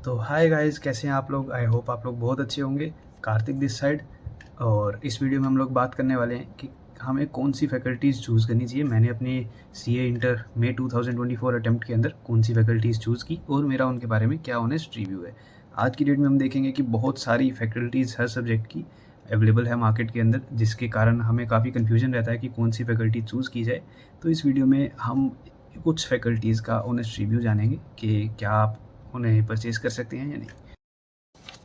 तो hi guys, कैसे हैं आप लोग। आई होप आप लोग बहुत अच्छे होंगे। Kartik this side. और इस वीडियो में हम लोग बात करने वाले हैं कि हमें कौन सी फैकल्टीज़ चूज़ करनी चाहिए। मैंने अपनी सीए इंटर में 2024 अटेम्प्ट के अंदर कौन सी फैकल्टीज़ चूज़ की और मेरा उनके बारे में क्या ऑनेस्ट रिव्यू है। आज की डेट में हम देखेंगे कि बहुत सारी फैकल्टीज़ हर सब्जेक्ट की अवेलेबल है मार्केट के अंदर, जिसके कारण हमें काफ़ी कन्फ्यूजन रहता है कि कौन सी फैकल्टी चूज़ की जाए। तो इस वीडियो में हम कुछ फैकल्टीज़ का ऑनेस्ट रिव्यू जानेंगे कि क्या आप उन्हें परचेज़ कर सकते हैं या नहीं।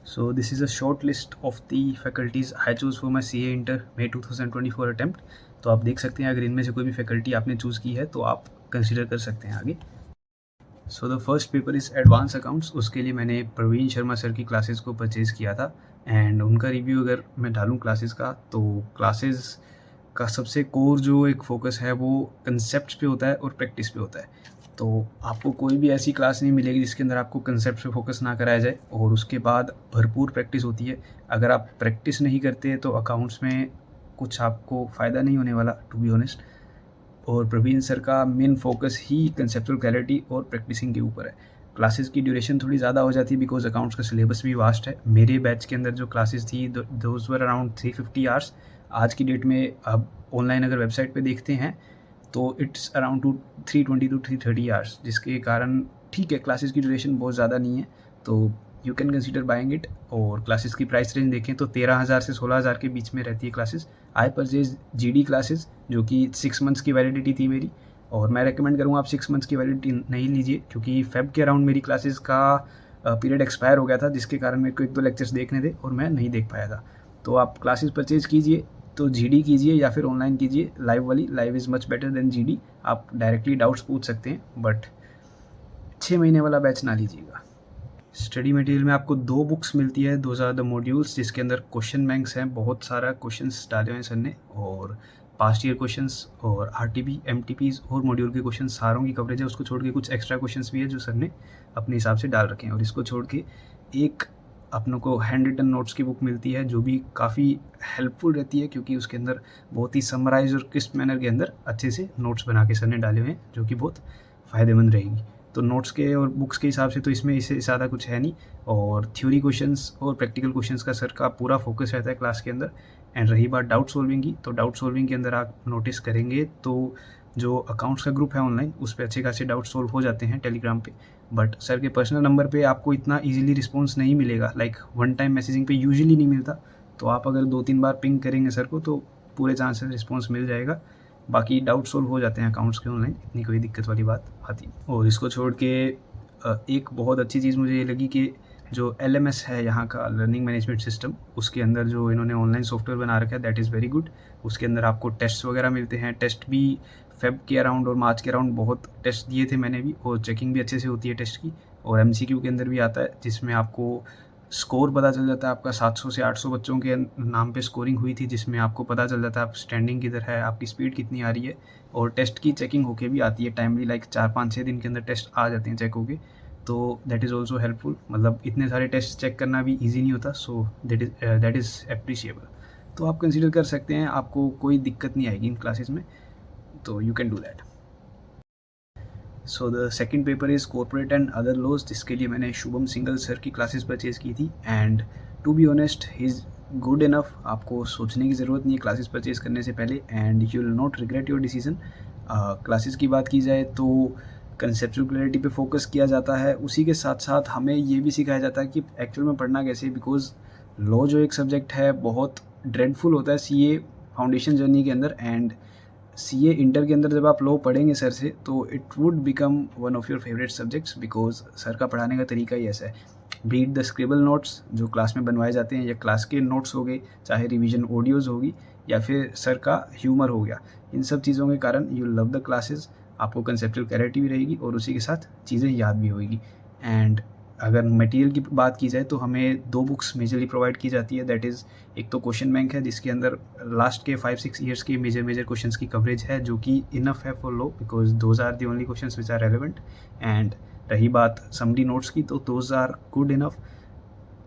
So this is a short list of the faculties I choose for my CA Inter May 2024 attempt. तो आप देख सकते हैं, अगर इनमें से कोई भी फैकल्टी आपने चूज़ की है तो आप कंसिडर कर सकते हैं आगे। So the first paper is advance accounts. उसके लिए मैंने प्रवीण शर्मा सर की क्लासेस को परचेज़ किया था एंड उनका रिव्यू अगर मैं डालूँ क्लासेस का, तो क्लासेस का सबसे कोर जो एक फ़ोकस है वो कंसेप्ट पे होता है और प्रैक्टिस पे होता है। तो आपको कोई भी ऐसी क्लास नहीं मिलेगी जिसके अंदर आपको कंसेप्ट पे फोकस ना कराया जाए और उसके बाद भरपूर प्रैक्टिस होती है। अगर आप प्रैक्टिस नहीं करते तो अकाउंट्स में कुछ आपको फ़ायदा नहीं होने वाला, टू बी ऑनेस्ट। और प्रवीण सर का मेन फोकस ही कंसेप्चुअल क्लैरिटी और प्रैक्टिसिंग के ऊपर है। क्लासेस की ड्यूरेशन थोड़ी ज़्यादा हो जाती है बिकॉज अकाउंट्स का सिलेबस भी वास्ट है। मेरे बैच के अंदर जो क्लासेस थी दोज वर अराउंड 350 आवर्स। आज की डेट में अब ऑनलाइन अगर वेबसाइट पे देखते हैं तो इट्स अराउंड 320 टू 330 आवर्स, जिसके कारण ठीक है, क्लासेस की ड्यूरेशन बहुत ज़्यादा नहीं है, तो you can consider buying it. और क्लासेस की प्राइस रेंज देखें तो 13,000 से 16,000 के बीच में रहती है classes. I purchase GD classes जो कि 6 मंथ्स की वैलिडिटी थी मेरी, और मैं रेकमेंड करूँगा आप 6 मंथ्स की वैलिडिटी नहीं लीजिए, क्योंकि फेब के अराउंड मेरी क्लासेस का पीरियड एक्सपायर हो गया था, जिसके कारण मेरे को 1-2 लेक्चर्स देखने थे और मैं नहीं देख पाया था। तो आप क्लासेस परचेज कीजिए तो जीडी कीजिए या फिर ऑनलाइन कीजिए, लाइव वाली। Live is much better than GD. आप डायरेक्टली डाउट्स पूछ सकते हैं, बट 6 महीने वाला बैच ना लीजिएगा। स्टडी मटेरियल में आपको 2 बुक्स मिलती है, दोज आर द मॉड्यूल्स, जिसके अंदर क्वेश्चन बैंक्स हैं, बहुत सारा क्वेश्चंस डाले हुए हैं सर ने, और पास्ट ईयर क्वेश्चंस और आरटीपी एमटीपीज और मॉड्यूल के क्वेश्चन सारों की कवरेज है। उसको छोड़ के कुछ एक्स्ट्रा क्वेश्चंस भी है जो सर ने अपने हिसाब से डाल रखे हैं। और इसको छोड़ के एक अपनों को हैंड रिटन नोट्स की बुक मिलती है जो भी काफ़ी हेल्पफुल रहती है, क्योंकि उसके अंदर बहुत ही समराइज और क्रिस्प मैनर के अंदर अच्छे से नोट्स बना के सर ने डाले हुए हैं, जो कि बहुत फ़ायदेमंद रहेगी। तो नोट्स के और बुक्स के हिसाब से तो इसमें इससे ज़्यादा कुछ है नहीं। और थ्योरी क्वेश्चंस और प्रैक्टिकल क्वेश्चंस का सर का पूरा फोकस रहता है क्लास के अंदर। एंड रही बात डाउट सॉल्विंग की, तो डाउट सॉल्विंग के अंदर आप नोटिस करेंगे तो जो अकाउंट्स का ग्रुप है ऑनलाइन, उस पर अच्छे खासे डाउट सॉल्व हो जाते हैं टेलीग्राम पे। बट सर के पर्सनल नंबर पे आपको इतना इजीली रिस्पॉन्स नहीं मिलेगा, लाइक वन टाइम मैसेजिंग पे यूजुअली नहीं मिलता। तो आप अगर 2-3 बार पिंग करेंगे सर को तो पूरे चांस से रिस्पॉन्स मिल जाएगा। बाकी डाउट सॉल्व हो जाते हैं अकाउंट्स के ऑनलाइन, इतनी कोई दिक्कत वाली बात आती नहीं। और इसको छोड़ के एक बहुत अच्छी चीज़ मुझे ये लगी कि जो LMS है यहाँ का, लर्निंग मैनेजमेंट सिस्टम, उसके अंदर जो इन्होंने ऑनलाइन सॉफ्टवेयर बना रखा है, दैट इज़ वेरी गुड। उसके अंदर आपको टेस्ट वगैरह मिलते हैं। टेस्ट भी फेब के अराउंड और मार्च के अराउंड बहुत टेस्ट दिए थे मैंने भी, और चेकिंग भी अच्छे से होती है टेस्ट की। और MCQ के अंदर भी आता है, जिसमें आपको स्कोर पता चल जाता है आपका। 700 से 800 बच्चों के नाम पे स्कोरिंग हुई थी, जिसमें आपको पता चल जाता है आप स्टैंडिंग किधर है, आपकी स्पीड कितनी आ रही है। और टेस्ट की चेकिंग होके भी आती है टाइमली, लाइक 4-5-6 दिन के अंदर टेस्ट आ जाते हैं चेक होके। तो दैट इज़ ऑल्सो हेल्पफुल। मतलब इतने सारे टेस्ट चेक करना भी ईजी नहीं होता, सो दैट इज़ एप्रिशिएबल। तो आप कंसिडर कर सकते हैं, आपको कोई दिक्कत नहीं आएगी इन क्लासेस में, तो you can do that. So the second paper is corporate and other laws, जिसके लिए मैंने शुभम सिंगल सर की क्लासेस परचेज़ की थी। And to be honest he is good enough. आपको सोचने की ज़रूरत नहीं है क्लासेस परचेज़ करने से पहले, and you will not regret your decision. Classes की बात की जाए तो कंसेप्चुअल क्लैरिटी पे फोकस किया जाता है, उसी के साथ साथ हमें ये भी सिखाया जाता है कि एक्चुअल में पढ़ना कैसे, बिकॉज लॉ जो एक सब्जेक्ट है बहुत ड्रेडफुल होता है CA फाउंडेशन जर्नी के अंदर। एंड CA इंटर के अंदर जब आप लॉ पढ़ेंगे सर से, तो it would become one of your favourite subjects, because sir का पढ़ाने का तरीका ही ऐसा है। बीट द स्क्रिबल नोट्स जो क्लास में बनवाए जाते हैं, या क्लास के नोट्स हो गए, चाहे रिवीजन ऑडियोज़ होगी, या फिर सर का ह्यूमर हो गया, इन सब चीज़ों के कारण यू लव द क्लासेस। आपको कंसेप्चुअल क्लैरिटी भी रहेगी और उसी के साथ चीज़ें याद भी होगी। एंड अगर मटेरियल की बात की जाए तो हमें 2 बुक्स मेजरली प्रोवाइड की जाती है, दैट इज़ एक तो क्वेश्चन बैंक है, जिसके अंदर लास्ट के 5-6 ईयर्स के मेजर क्वेश्चंस की कवरेज है, जो कि इनफ है for law, because those are the only questions which are relevant. And रही बात समरी नोट्स की, तो those are good enough.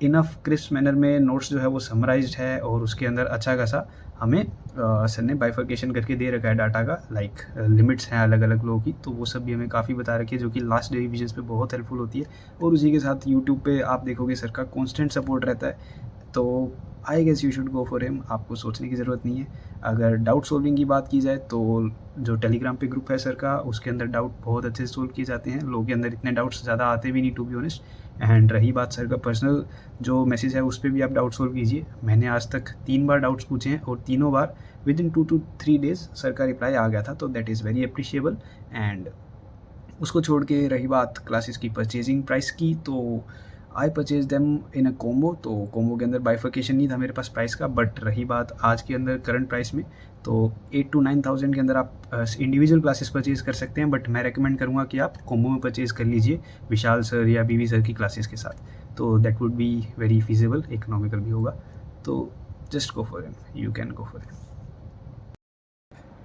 Enough crisp manner में नोट्स जो है वो समराइज्ड है और उसके अंदर अच्छा खासा हमें सर ने बाइफर्केशन करके दे रखा है डाटा का, लाइक लिमिट्स हैं अलग अलग लोगों की, तो वो सब भी हमें काफ़ी बता रखी है जो कि लास्ट डे रिविजन्स पे बहुत हेल्पफुल होती है। और उसी के साथ यूट्यूब पे आप देखोगे सर का कॉन्स्टेंट सपोर्ट रहता है, तो I guess you should go for him, आपको सोचने की ज़रूरत नहीं है। अगर डाउट सॉल्विंग की बात की जाए तो जो टेलीग्राम पे ग्रुप है सर का, उसके अंदर डाउट बहुत अच्छे से सोल्व किए जाते हैं, लोगों के अंदर इतने डाउट्स ज़्यादा आते भी नहीं टू बी ऑनेस्ट। एंड रही बात सर का पर्सनल जो मैसेज है उस पर भी आप डाउट सॉल्व कीजिए। मैंने आज तक 3 बार डाउट्स पूछे हैं और तीनों बार within 2 to 3 days sir का रिप्लाई आ गया था, तो that is very appreciable. And उसको छोड़ के रही बात क्लासेस की परचेजिंग प्राइस की, तो I purchase them in a combo, तो कॉम्बो के अंदर बाइफर्केशन नहीं था मेरे पास प्राइस का। बट रही बात आज के अंदर करंट प्राइस में, तो 8 to 9,000 के अंदर आप इंडिविजुअल क्लासेस परचेज कर सकते हैं, बट मैं रेकमेंड करूँगा कि आप कॉम्बो में परचेज कर लीजिए विशाल सर या बीवी सर की क्लासेस के साथ, तो that would be very feasible, economical भी होगा। तो just go for him, you can go for him.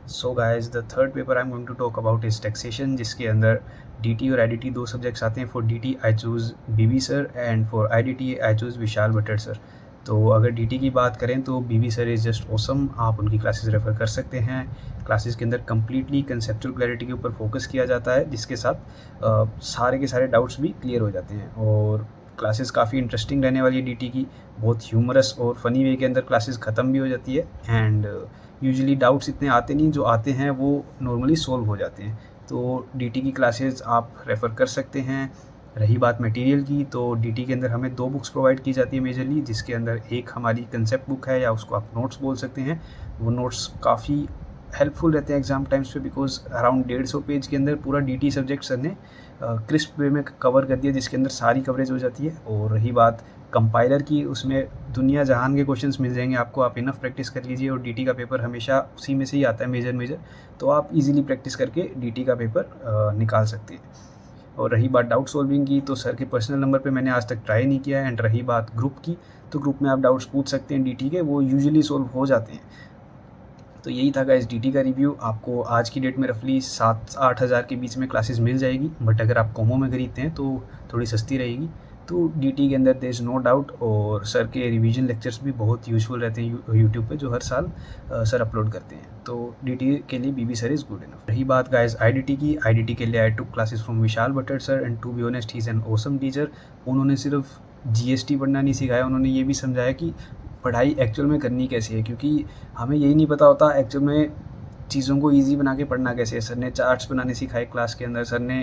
So guys the third paper I am going to talk about is taxation, जिसके अंदर DT और IDT 2 सब्जेक्ट्स आते हैं। For DT I choose BB sir and for IDT I choose Vishal Bhattar sir. तो अगर DT की बात करें तो BB sir is just awesome, आप उनकी क्लासेस रेफ़र कर सकते हैं। क्लासेस के अंदर कम्प्लीटली कंसेप्चुअल क्लैरिटी के ऊपर फोकस किया जाता है, जिसके साथ सारे के सारे डाउट्स भी क्लियर हो जाते हैं। और क्लासेस काफ़ी इंटरेस्टिंग रहने वाली है DT की, बहुत ह्यूमरस और फ़नी वे के अंदर क्लासेस ख़त्म भी हो जाती है। एंड यूजुअली डाउट्स इतने आते नहीं, जो आते हैं वो नॉर्मली सोल्व हो जाते हैं। तो DT की क्लासेस आप रेफ़र कर सकते हैं। रही बात मटेरियल की, तो DT के अंदर हमें 2 बुक्स प्रोवाइड की जाती है मेजरली, जिसके अंदर एक हमारी कंसेप्ट बुक है या उसको आप नोट्स बोल सकते हैं। वो नोट्स काफ़ी हेल्पफुल रहते हैं एग्ज़ाम टाइम्स पे, बिकॉज अराउंड 150 पेज के अंदर पूरा DT सब्जेक्ट सर ने क्रिस्प वे में कवर कर दिया, जिसके अंदर सारी कवरेज हो जाती है। और रही बात कंपाइलर की, उसमें दुनिया जहान के क्वेश्चंस मिल जाएंगे आपको, आप इनफ प्रैक्टिस कर लीजिए। और DT का पेपर हमेशा उसी में से ही आता है मेजर, तो आप इजीली प्रैक्टिस करके DT का पेपर निकाल सकते हैं। और रही बात डाउट सॉल्विंग की, तो सर के पर्सनल नंबर पे मैंने आज तक ट्राई नहीं किया है। एंड रही बात ग्रुप की, तो ग्रुप में आप डाउट्स पूछ सकते हैं DT के, वो यूजुअली सॉल्व हो जाते हैं। तो यही था गाइस DT का रिव्यू। आपको आज की डेट में रफली 7-8 हज़ार के बीच में क्लासेस मिल जाएगी, बट अगर आप कॉम्बो में खरीदते हैं तो थोड़ी सस्ती रहेगी। तो DT के अंदर देयर इज़ नो डाउट, और सर के रिवीजन लेक्चर्स भी बहुत यूज़फुल रहते हैं यूट्यूब पे, जो हर साल सर अपलोड करते हैं। तो DT के लिए BB sir is good enough. रही बात गाइस IDT की, IDT के लिए I took classes from Vishal Bhattar sir, and to be honest he is an awesome teacher. उन्होंने सिर्फ GST पढ़ना नहीं सिखाया, उन्होंने ये भी समझाया कि पढ़ाई एक्चुअल में करनी कैसे है, क्योंकि हमें यही नहीं पता होता एक्चुअल में चीज़ों को ईज़ी बना के पढ़ना कैसे है। सर ने चार्ट्स बनाने सिखाए क्लास के अंदर, सर ने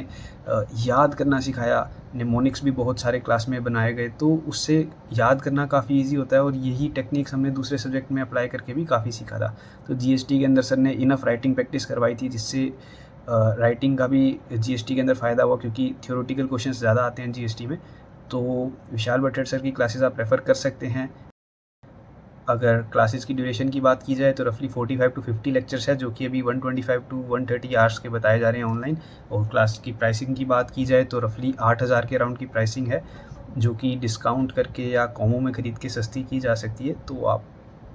याद करना सिखाया, निमोनिक्स भी बहुत सारे क्लास में बनाए गए, तो उससे याद करना काफ़ी ईजी होता है। और यही टेक्निक्स हमने दूसरे सब्जेक्ट में अप्लाई करके भी काफ़ी सीखा था। तो GST के अंदर सर ने इनफ राइटिंग प्रैक्टिस करवाई थी, जिससे राइटिंग का भी GST के अंदर फ़ायदा हुआ, क्योंकि थियोरेटिकल क्वेश्चन ज़्यादा आते हैं GST में। तो विशाल भट्टर सर की क्लासेस आप रेफ़र कर सकते हैं। अगर क्लासेस की ड्यूरेशन की बात की जाए तो रफली 45 to 50 लेक्चर्स है, जो कि अभी 125 to 130 आवर्स के बताए जा रहे हैं ऑनलाइन। और क्लास की प्राइसिंग की बात की जाए तो रफली 8,000 के अराउंड की प्राइसिंग है, जो कि डिस्काउंट करके या कॉमो में ख़रीद के सस्ती की जा सकती है, तो आप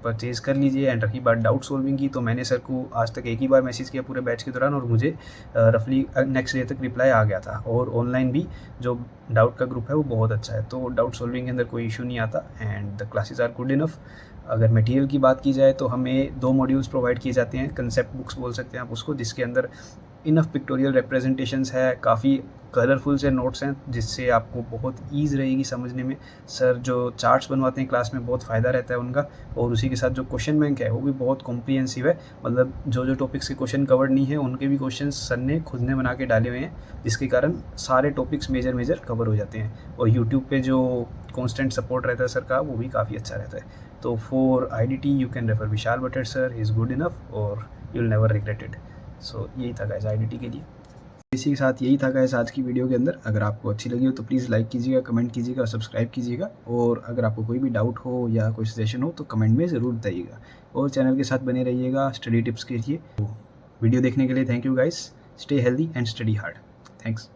परचेज़ कर लीजिए। एंड रही बात डाउट सॉल्विंग की, तो मैंने सर को आज तक एक ही बार मैसेज किया पूरे बैच के दौरान, और मुझे रफली नेक्स्ट डे तक रिप्लाई आ गया था। और ऑनलाइन भी जो डाउट का ग्रुप है वो बहुत अच्छा है, तो डाउट सॉल्विंग के अंदर कोई इशू नहीं आता। And the classes are good enough. अगर मटेरियल की बात की जाए तो हमें 2 मॉड्यूल्स प्रोवाइड किए जाते हैं, कंसेप्ट बुक्स बोल सकते हैं आप उसको, जिसके अंदर इनफ पिक्टोरियल रिप्रेजेंटेशंस है, काफ़ी कलरफुल से नोट्स हैं, जिससे आपको बहुत ईज़ रहेगी समझने में। सर जो चार्ट्स बनवाते हैं क्लास में, बहुत फ़ायदा रहता है उनका। और उसी के साथ जो क्वेश्चन बैंक है वो भी बहुत कॉम्प्रिहेंसिव है, मतलब जो टॉपिक्स के क्वेश्चन कवर्ड नहीं है उनके भी क्वेश्चन सर ने खुद ने बना के डाले हुए हैं, जिसके कारण सारे टॉपिक्स मेजर कवर हो जाते हैं। और यूट्यूब पे जो कॉन्स्टेंट सपोर्ट रहता है सर का, वो भी काफ़ी अच्छा रहता है। तो for IDT you can refer Vishal Bhattar sir, he is good enough और you will never regret it. So यही था गाइस IDT के लिए। इसी के साथ यही था गाइस आज की वीडियो के अंदर। अगर आपको अच्छी लगी हो तो प्लीज़ लाइक कीजिएगा, कमेंट कीजिएगा और सब्सक्राइब कीजिएगा। और अगर आपको कोई भी डाउट हो या कोई सजेशन हो तो कमेंट में ज़रूर बताइएगा। और चैनल के साथ बने रहिएगा स्टडी टिप्स के लिए। तो वीडियो देखने के लिए thank you guys. Stay healthy and study hard. Thanks.